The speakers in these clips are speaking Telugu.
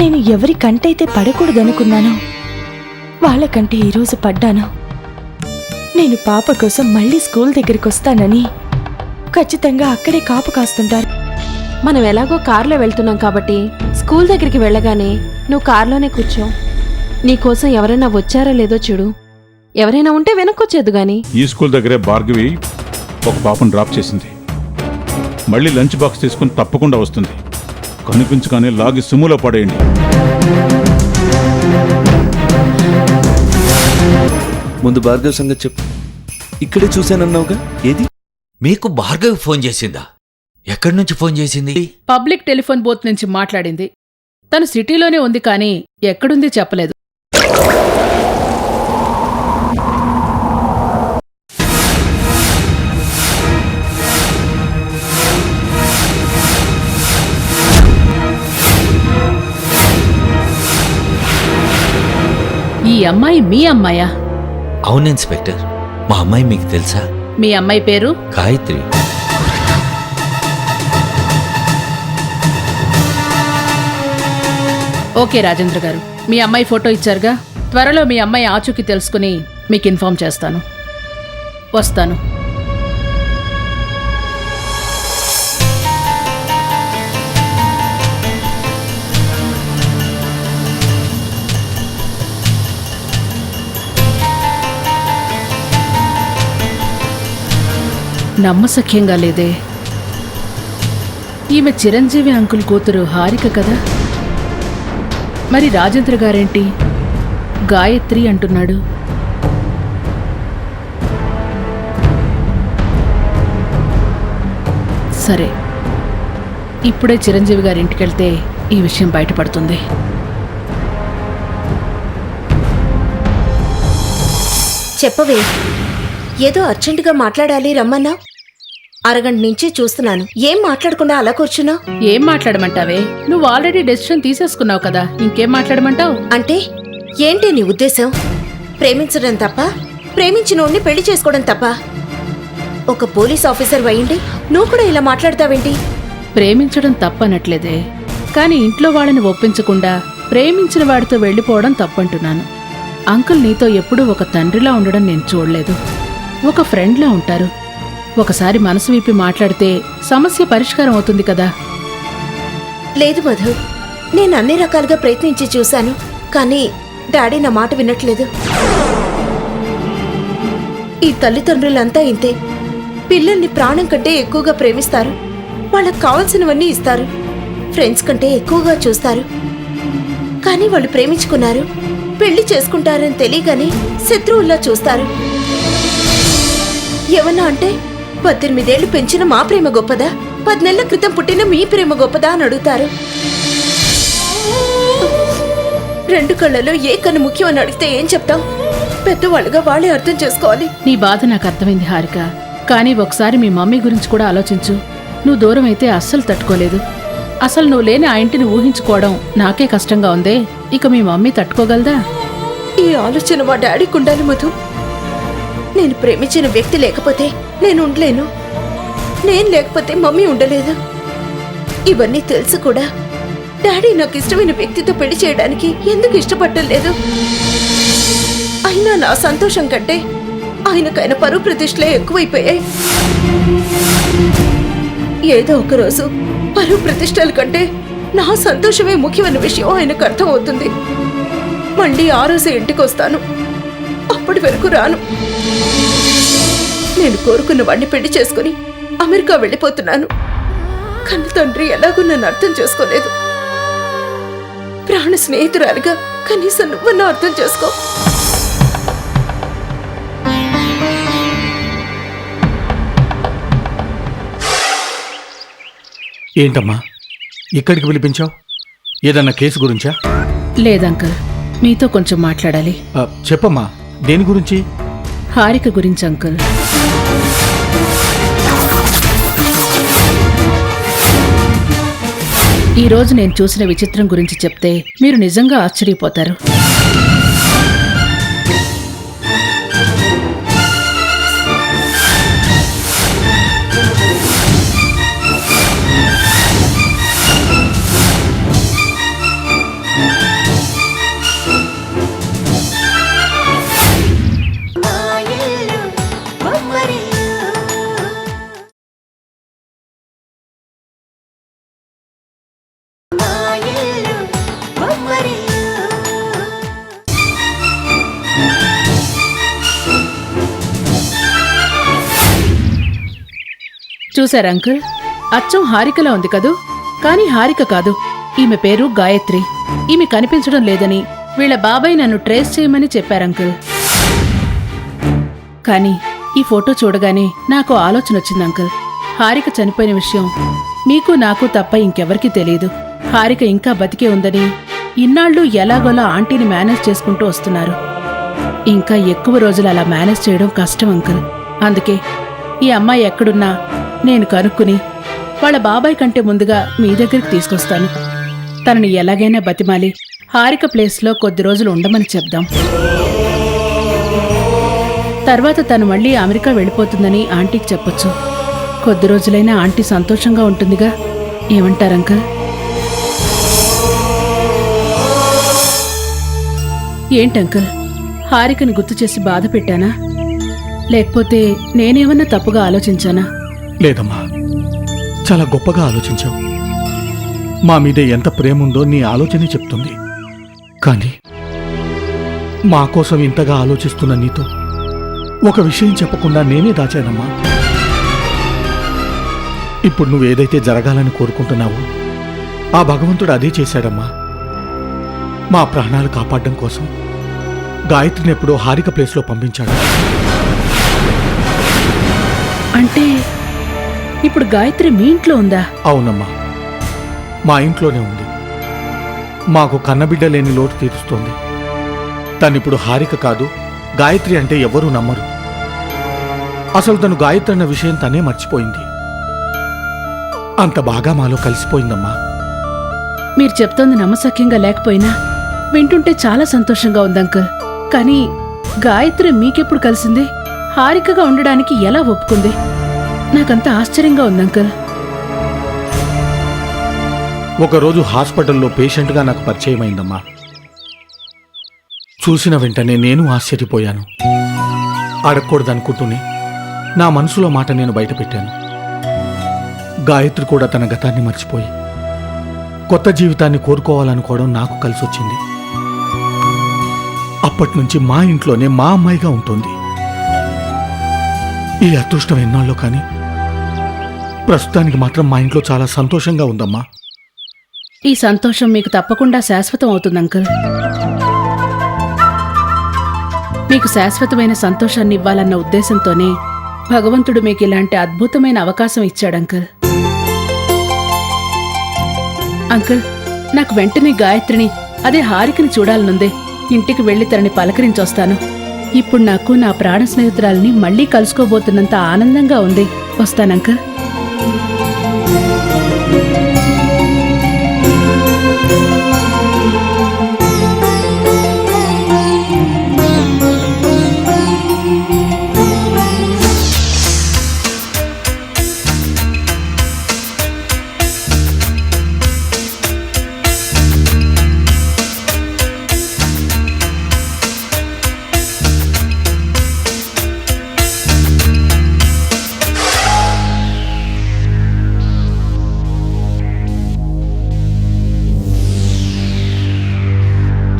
నేను ఎవరి కంటైతే పడకూడదనుకున్నానో వాళ్ళకంటే ఈరోజు పడ్డాను. నేను పాప కోసం మళ్ళీ స్కూల్ దగ్గరికి వస్తానని ఖచ్చితంగా అక్కడే కాపు కాస్తుంటారు. మనం ఎలాగో కారులో వెళ్తున్నాం కాబట్టి స్కూల్ దగ్గరికి వెళ్ళగానే నువ్వు కారులోనే కూర్చో. నీకోసం ఎవరైనా వచ్చారో లేదో చూడు. ఎవరైనా ఉంటే వెనక్కొచ్చేద్దు గాని. ఈ స్కూల్ దగ్గరే భార్గవి ఒక పాపను డ్రాప్ చేసింది. మళ్ళీ లంచ్ బాక్స్ తీసుకుని తప్పకుండా వస్తుంది. కనిపించగానే లాగి సుమ్ములో పడేయండి. ముందు భార్గవ్ సంగతి చెప్పు. ఇక్కడే చూశానన్నావుగా, ఏది? మీకు భార్గవి ఫోన్ చేసిందా? ఎక్కడి నుంచి ఫోన్ చేసింది? పబ్లిక్ టెలిఫోన్ బూత్ నుంచి మాట్లాడింది. తను సిటీలోనే ఉంది కానీ ఎక్కడుంది చెప్పలేదు. ఈ అమ్మాయి మీ అమ్మాయా? అవును ఇన్స్పెక్టర్, మా అమ్మాయి మీకు తెలుసా? మీ అమ్మాయి పేరు? గాయత్రి. ఓకే రాజేంద్ర గారు, మీ అమ్మాయి ఫోటో ఇచ్చారుగా. త్వరలో మీ అమ్మాయి ఆచూకీ తెలుసుకుని మీకు ఇన్ఫార్మ్ చేస్తాను. వస్తాను. నమ్మసఖ్యంగా లేదే. ఈమె చిరంజీవి అంకుల్ కూతురు హారిక కదా. మరి రాజేంద్ర గారేంటి గాయత్రి అంటున్నాడు? సరే, ఇప్పుడే చిరంజీవి గారింటికెళ్తే ఈ విషయం బయటపడుతుంది. చెప్పవే, ఏదో అర్జెంటుగా మాట్లాడాలి రమ్మన్నా. అరగంట నుంచి చూస్తున్నాను, ఏం మాట్లాడకుండా అలా కూర్చున్నావు? ఏం మాట్లాడమంటావే? నువ్వు ఆల్రెడీ డెసిషన్ తీసేసుకున్నావు కదా, ఇంకేం మాట్లాడమంటావు? అంటే ఏంటి నీ ఉద్దేశం? ప్రేమించడం తప్ప, ప్రేమించినోడిని పెళ్లి చేసుకోవడం తప్ప? ఒక పోలీస్ ఆఫీసర్ అయ్యిండి నువ్వు కూడా ఇలా మాట్లాడతావేంటి? ప్రేమించడం తప్పనట్లేదే, కానీ ఇంట్లో వాళ్ళని ఒప్పించకుండా ప్రేమించిన వాడితో వెళ్ళిపోవడం తప్పంటున్నాను. అంకుల్ నీతో ఎప్పుడూ ఒక తండ్రిలా ఉండడం నేను చూడలేదు. ఒక ఫ్రెండ్లా ఉంటారు. ఒకసారి మనసు విప్పి మాట్లాడితే సమస్య పరిష్కారం అవుతుంది కదా. లేదు మధు, నేను అన్ని రకాలుగా ప్రయత్నించి చూశాను, కానీ డాడీ నా మాట వినట్లేదు. ఈ తల్లిదండ్రులంతా ఇంతే. పిల్లల్ని ప్రాణం కంటే ఎక్కువగా ప్రేమిస్తారు. వాళ్ళకు కావాల్సినవన్నీ ఇస్తారు. ఫ్రెండ్స్ కంటే ఎక్కువగా చూస్తారు. కానీ వాళ్ళు ప్రేమించుకున్నారు, పెళ్లి చేసుకుంటారని తెలియగానే శత్రువుల్లా చూస్తారు. ఏమన్నా అంటే 18 ఏళ్లు పెంచిన మా ప్రేమ గొప్పదా, 10 నెలల క్రితం పుట్టిన మీ ప్రేమ గొప్పదా అని అడుగుతారు. రెండు కళ్ళలో ఏ కన్ను ముఖ్యం అని అడిగితే ఏం చెప్తాం? పెద్దవాళ్ళుగా వాళ్ళే అర్థం చేసుకోవాలి. నీ బాధ నాకు అర్థమైంది హారిక, కానీ ఒకసారి మీ మమ్మీ గురించి కూడా ఆలోచించు. నువ్వు దూరం అయితే అస్సలు తట్టుకోలేదు. అసలు నువ్వు లేని ఆ ఇంటిని ఊహించుకోవడం నాకే కష్టంగా ఉందే, ఇక మీ మమ్మీ తట్టుకోగలదా? ఈ ఆలోచన మా డాడీకి ఉండాలి మధు. నేను ప్రేమించిన వ్యక్తి లేకపోతే నేను ఉండలేను, నేను లేకపోతే మమ్మీ ఉండలేదు. ఇవన్నీ తెలుసు కూడా డాడీ నాకు ఇష్టమైన వ్యక్తితో పెళ్లి చేయడానికి ఎందుకు ఇష్టపడటం లేదు? అయినా నా సంతోషం కంటే ఆయనకైన పరువు ప్రతిష్టలే ఎక్కువైపోయాయి. ఏదో ఒకరోజు పరువు ప్రతిష్టల కంటే నా సంతోషమే ముఖ్యమైన విషయం ఆయనకు అర్థమవుతుంది. మళ్ళీ ఆ రోజు ఇంటికి వస్తాను, అప్పటి వరకు రాను. నేను కోరుకున్న వాడిని పెళ్లి చేసుకుని అమెరికా వెళ్ళిపోతున్నాను. కన్న తండ్రి ఎలాగో నన్ను అర్థం చేసుకోలేదు. ప్రాణ స్నేహితురాలుగా కనీసం నువ్వన్నా అర్థం చేసుకో. ఏంటమ్మా ఇక్కడికి పిలిపించావు? ఏదన్నా కేసు గురించా? లేదంకల్, మీతో కొంచెం మాట్లాడాలి. చెప్పమ్మా, దేని గురించి? హారిక గురించి అంకుల్. ఈరోజు నేను చూసిన విచిత్రం గురించి చెప్తే మీరు నిజంగా ఆశ్చర్యపోతారు. చూశారా అంకుల్, అచ్చం హారికలా ఉంది కదూ, కానీ హారిక కాదు. ఈమె పేరు గాయత్రి. ఈమె కనిపించడం లేదని వీళ్ళ బాబాయ్ నన్ను ట్రేస్ చేయమని చెప్పారంకుల్. కానీ ఈ ఫోటో చూడగానే నాకు ఆలోచన వచ్చింది అంకుల్. హారిక చనిపోయిన విషయం మీకు నాకు తప్ప ఇంకెవరికీ తెలియదు. హారిక ఇంకా బతికే ఉందని ఇన్నాళ్ళు ఎలాగోలా ఆంటీని మేనేజ్ చేసుకుంటూ వస్తున్నారు. ఇంకా ఎక్కువ రోజులు అలా మేనేజ్ చేయడం కష్టం అంకుల్. అందుకే ఈ అమ్మాయి ఎక్కడున్నా నేను కనుక్కుని వాళ్ళ బాబాయ్ కంటే ముందుగా మీ దగ్గరికి తీసుకొస్తాను. తనని ఎలాగైనా బతిమాలి హారిక ప్లేస్లో కొద్ది రోజులు ఉండమని చెప్దాం. తర్వాత తను మళ్ళీ అమెరికా వెళ్ళిపోతుందని ఆంటీకి చెప్పొచ్చు. కొద్ది రోజులైనా ఆంటీ సంతోషంగా ఉంటుందిగా. ఏమంటారు అంకుల్? ఏంటంకుల్, హారికని గుర్తు చేసి బాధ పెట్టానా? లేకపోతే నేనేమన్నా తప్పుగా ఆలోచించానా? లేదమ్మా, చాలా గొప్పగా ఆలోచించావు. మా మీద ఎంత ప్రేమ ఉందో నీ ఆలోచనే చెప్తుంది. కానీ మా కోసం ఇంతగా ఆలోచిస్తున్న నీతో ఒక విషయం చెప్పకుండా నేనే దాచానమ్మా. ఇప్పుడు నువ్వేదైతే జరగాలని కోరుకుంటున్నావో ఆ భగవంతుడు అదే చేశాడమ్మా. మా ప్రాణాలు కాపాడడం కోసం గాయత్రిని ఎప్పుడో హారిక ప్లేస్లో పంపించాడు. అంటే ఇప్పుడు గాయత్రి మీ ఇంట్లో ఉందా? అవునమ్మా, మా ఇంట్లోనే ఉంది. మాకు కన్నబిడ్డ లేని లోటు తీరుస్తోంది. తనిప్పుడు హారిక కాదు, గాయత్రి అంటే ఎవ్వరూ నమ్మరు. అసలు తను గాయత్రి అన్న విషయం తనే మర్చిపోయింది. అంత బాగా మాలో కలిసిపోయిందమ్మా. మీరు చెప్తోంది నమ్మశక్యంగా లేకపోయినా వింటుంటే చాలా సంతోషంగా ఉంది అంకుల్. కానీ గాయత్రి మీకెప్పుడు కలిసింది? హారికగా ఉండడానికి ఎలా ఒప్పుకుంది? నాకంత ఆశ్చర్యంగా ఉంది అంకుల్. ఒకరోజు హాస్పిటల్లో పేషెంట్గా నాకు పరిచయమైందమ్మా. చూసిన వెంటనే నేను ఆశ్చర్యపోయాను. అడగకూడదనుకుంటూనే నా మనసులో మాట నేను బయటపెట్టాను. గాయత్రి కూడా తన గతాన్ని మర్చిపోయి కొత్త జీవితాన్ని కోరుకోవాలనుకోవడం నాకు కలిసొచ్చింది. అప్పట్నుంచి మా ఇంట్లోనే మా అమ్మాయిగా ఉంటుంది. ఈ అదృష్టం ఎన్నాళ్ళో కానీ ప్రస్తుతానికి మాత్రం మా ఇంట్లో చాలా సంతోషంగా ఉందమ్మా. ఈ సంతోషం మీకు తప్పకుండా శాశ్వతం అవుతుంది అంకుల్. మీకు శాశ్వతమైన సంతోషాన్ని ఇవ్వాలన్న ఉద్దేశంతోనే భగవంతుడు మీకు ఇలాంటి అద్భుతమైన అవకాశం ఇచ్చాడు అంకుల్. అంకుల్, నాకు వెంటనే గాయత్రిని, అదే హారికని చూడాలనుంది. ఇంటికి వెళ్లి తనని పలకరించొస్తాను. ఇప్పుడు నాకు నా ప్రాణ స్నేహితురాల్ని మళ్లీ కలుసుకోబోతున్నంత ఆనందంగా ఉంది. వస్తానంకుల్.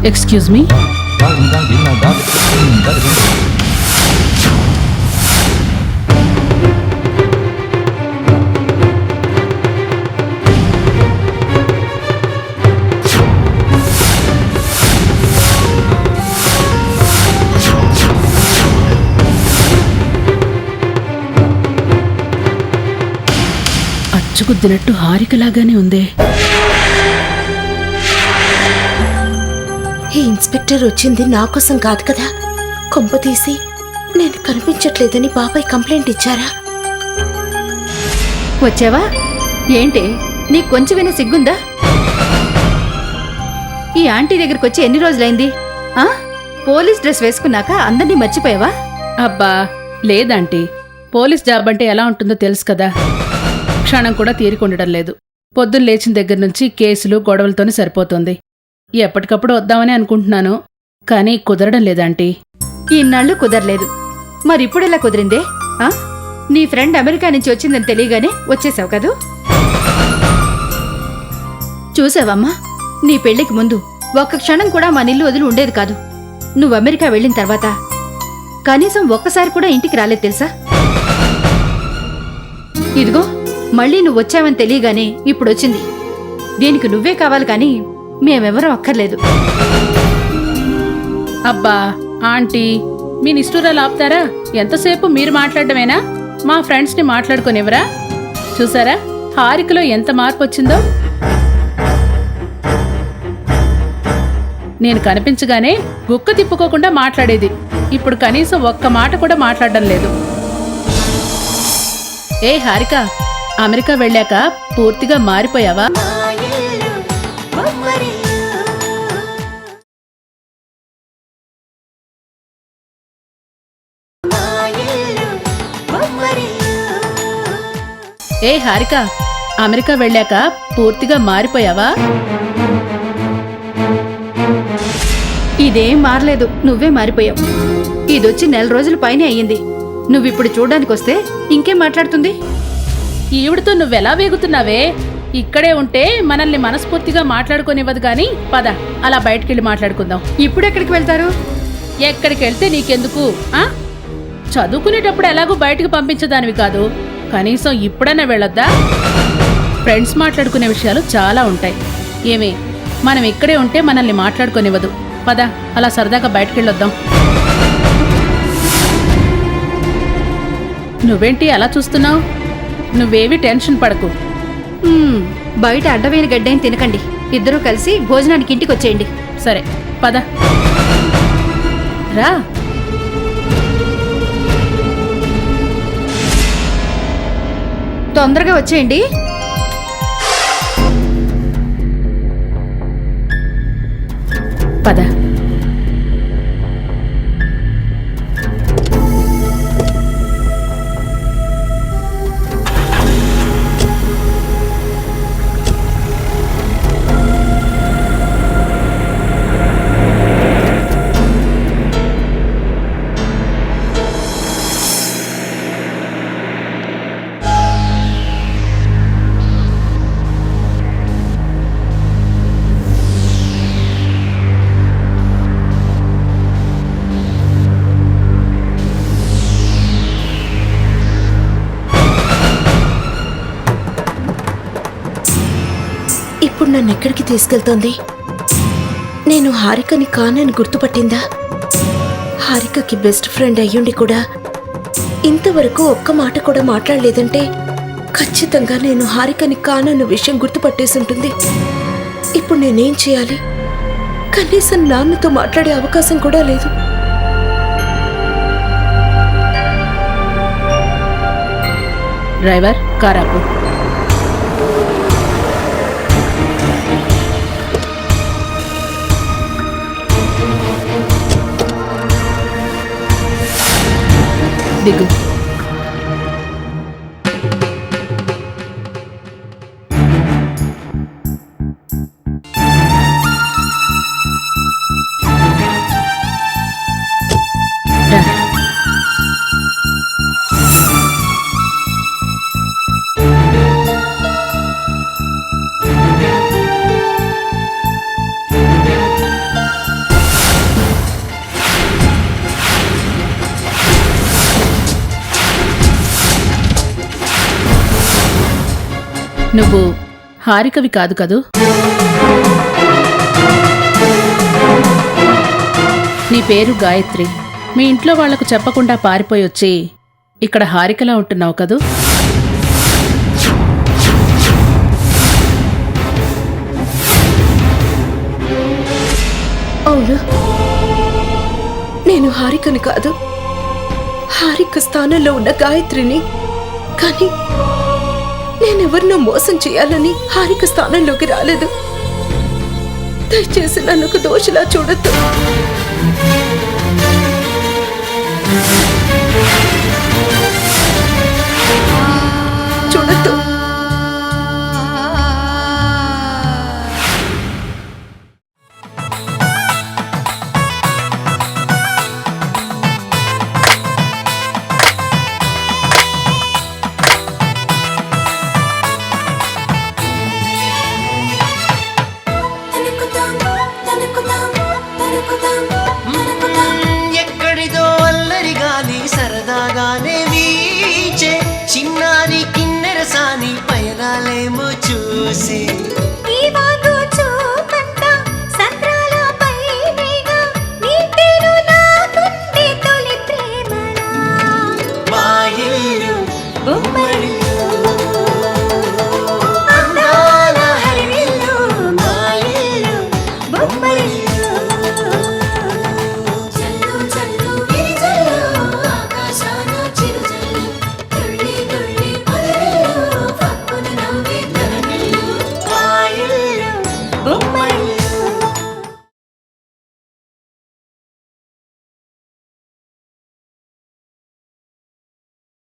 Excuse me. అచ్చుకుద్దినట్టు హారికలాగానే ఉందే. ఈ ఇన్స్పెక్టర్ వచ్చింది నా కోసం కాదు కదా. కొంప తీసి నేను కనిపించట్లేదని బాబాయ్ కంప్లైంట్ ఇచ్చారా? వచ్చావా? ఏంటి నీకు కొంచెమైనా సిగ్గుందా? ఈ ఆంటీ దగ్గరికి వచ్చి ఎన్ని రోజులైంది? పోలీస్ డ్రెస్ వేసుకున్నాక అందరినీ మర్చిపోయావా? అబ్బా లేదంటీ, పోలీస్ జాబ్ అంటే ఎలా ఉంటుందో తెలుసు కదా. క్షణం కూడా తీరికుండడం లేదు. పొద్దున్న లేచిన దగ్గర నుంచి కేసులు గొడవలతోనే సరిపోతుంది. ఎప్పటికప్పుడు వద్దామని అనుకుంటున్నాను, కానీ కుదరడం లేదంటీ. ఇన్నాళ్ళు కుదరలేదు, మరిప్పుడెలా కుదిరిందే? నీ ఫ్రెండ్ అమెరికా నుంచి వచ్చిందని తెలియగానే వచ్చేసావు కదూ. చూసావమ్మా, నీ పెళ్లికి ముందు ఒక్క క్షణం కూడా మా నిల్లు వదిలి ఉండేది కాదు. నువ్వు అమెరికా వెళ్ళిన తర్వాత కనీసం ఒక్కసారి కూడా ఇంటికి రాలేదు తెలుసా? ఇదిగో మళ్ళీ నువ్వు వచ్చావని తెలియగానే ఇప్పుడు వచ్చింది. దీనికి నువ్వే కావాలి కానీ మేమెవరూ అక్కర్లేదు. అబ్బా ఆంటీ, మీ నిష్ఠూరాలు ఆపుతారా? ఎంతసేపు మీరు మాట్లాడటమేనా? మా ఫ్రెండ్స్ని మాట్లాడుకోనివ్వరా? చూసారా హారికలో ఎంత మార్పు వచ్చిందో. నేను కనిపించగానే గుక్క తిప్పుకోకుండా మాట్లాడేది, ఇప్పుడు కనీసం ఒక్క మాట కూడా మాట్లాడడం లేదు. ఏ హారిక, అమెరికా వెళ్ళాక పూర్తిగా మారిపోయావా? ఏ హారిక, అమెరికా వెళ్ళాక పూర్తిగా మారిపోయావా? ఇదేం మారలేదు, నువ్వే మారిపోయావు. ఇదొచ్చి 4 రోజుల పైనే అయ్యింది. నువ్విప్పుడు చూడ్డానికి వస్తే ఇంకేం మాట్లాడుతుంది? ఈవిడతో నువ్వెలా వేగుతున్నావే? ఇక్కడే ఉంటే మనల్ని మనస్ఫూర్తిగా మాట్లాడుకోనివ్వదు గాని పద, అలా బయటకెళ్ళి మాట్లాడుకుందాం. ఇప్పుడెక్కడికి వెళ్తారు? ఎక్కడికి వెళ్తే నీకెందుకు? చదువుకునేటప్పుడు ఎలాగో బయటకు పంపించదానివి కాదు, కనీసం ఇప్పుడైనా వెళ్ళొద్దా? ఫ్రెండ్స్ మాట్లాడుకునే విషయాలు చాలా ఉంటాయి. ఏమే, మనం ఇక్కడే ఉంటే మనల్ని మాట్లాడుకోనివ్వదు. పద, అలా సరదాగా బయటకెళ్ళొద్దాం. నువ్వేంటి అలా చూస్తున్నావు? నువ్వేవి టెన్షన్ పడకు. బయట అడ్డమైన గడ్డేం తినకండి. ఇద్దరూ కలిసి భోజనానికి ఇంటికి వచ్చేయండి. సరే పద రా. తొందరగా వచ్చేయండి. పద. ఇప్పుడు నన్ను ఎక్కడికి తీసుకెళ్తోంది? నేను హారికని కానని గుర్తుపట్టిందా? హారికకి బెస్ట్ ఫ్రెండ్ అయ్యుండి కూడా ఇంతవరకు ఒక్క మాట కూడా మాట్లాడలేదంటే ఖచ్చితంగా నేను హారికని కానన్న విషయం గుర్తుపట్టేసి ఉంటుంది. ఇప్పుడు నేనేం చేయాలి? కనీసం నాన్నతో మాట్లాడే అవకాశం కూడా లేదు. డ్రైవర్, కారాపు. దిగు. నువ్వు హారికవి కాదు కదూ? నీ పేరు గాయత్రి. మీ ఇంట్లో వాళ్లకు చెప్పకుండా పారిపోయి వచ్చి ఇక్కడ హారికలా ఉంటున్నావు కదూ? అవును, నేను హారికని కాదు, హారిక స్థానంలో ఉన్న గాయత్రిని. కానీ నేనెవరినో మోసం చేయాలని హారిక స్థానంలోకి రాలేదు. దయచేసి నన్ను ఒక దోషిలా చూడొద్దు. చూడొద్దు. ఎక్కడిదో అల్లరి గాలి సరదాగా ఈ వాగు చూపంతా సంద్రాలపై వేగా నీటేను నాకుంది తొలి ప్రేమలా మా ఇల్లు బొమ్మరిల్లు అందాల హరివిల్లు మా ఇల్లు బొమ్మరిల్లు